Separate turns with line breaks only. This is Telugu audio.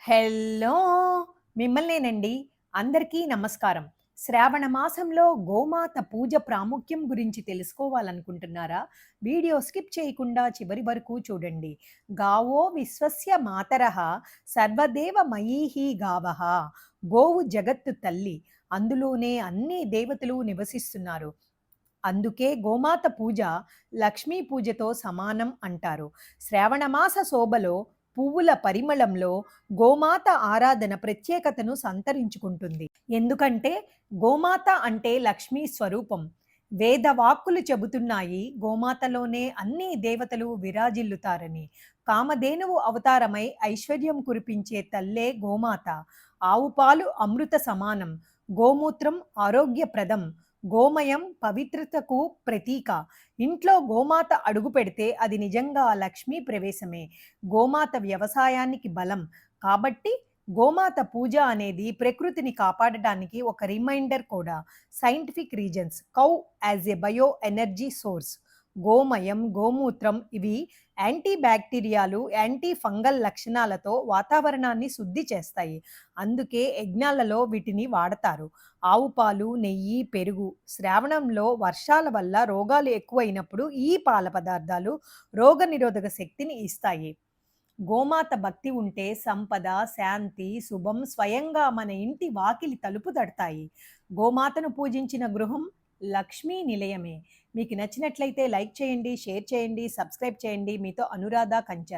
హెల్లో మిమ్మల్నేనండి. అందరికీ నమస్కారం. శ్రావణ మాసంలో గోమాత పూజ ప్రాముఖ్యం గురించి తెలుసుకోవాలనుకుంటున్నారా? వీడియో స్కిప్ చేయకుండా చివరి వరకు చూడండి. గావో విశ్వస్య మాతరః సర్వదేవ మయీః గావః. గోవు జగత్తు తల్లి. అందులోనే అన్ని దేవతలు నివసిస్తున్నారు. అందుకే గోమాత పూజ లక్ష్మీ పూజతో సమానం అంటారు. శ్రావణమాస శోభలో, పువ్వుల పరిమళంలో గోమాత ఆరాధన ప్రత్యేకతను సంతరించుకుంటుంది. ఎందుకంటే గోమాత అంటే లక్ష్మీ స్వరూపం. వేదవాక్కులు చెబుతున్నాయి గోమాతలోనే అన్ని దేవతలు విరాజిల్లుతారని. కామధేనువు అవతారమై ఐశ్వర్యం కురిపించే తల్లే గోమాత. ఆవు పాలు అమృత సమానం. గోమూత్రం ఆరోగ్యప్రదం. గోమయం పవిత్రతకు ప్రతీక. ఇంట్లో గోమాత అడుగు పెడితే అది నిజంగా లక్ష్మీ ప్రవేశమే. గోమాత వ్యవసాయానికి బలం. కాబట్టి గోమాత పూజ అనేది ప్రకృతిని కాపాడడానికి ఒక రిమైండర్ కూడా. Scientific reasons. Cow as a bio energy source. గోమయం, గోమూత్రం ఇవి యాంటీ బ్యాక్టీరియాలు, యాంటీ ఫంగల్ లక్షణాలతో వాతావరణాన్ని శుద్ధి చేస్తాయి. అందుకే యజ్ఞాలలో వీటిని వాడతారు. ఆవు పాలు, నెయ్యి, పెరుగు. శ్రావణంలో వర్షాల వల్ల రోగాలు ఎక్కువైనప్పుడు ఈ పాల పదార్థాలు రోగనిరోధక శక్తిని ఇస్తాయి. గోమాత భక్తి ఉంటే సంపద, శాంతి, శుభం స్వయంగా మన ఇంటి వాకిలి తలుపు తడతాయి. గోమాతను పూజించిన గృహం లక్ష్మీ నిలయమే. మీకు నచ్చినట్లయితే లైక్ చేయండి, షేర్ చేయండి, సబ్స్క్రైబ్ చేయండి. మీతో అనురాధ కంచర్.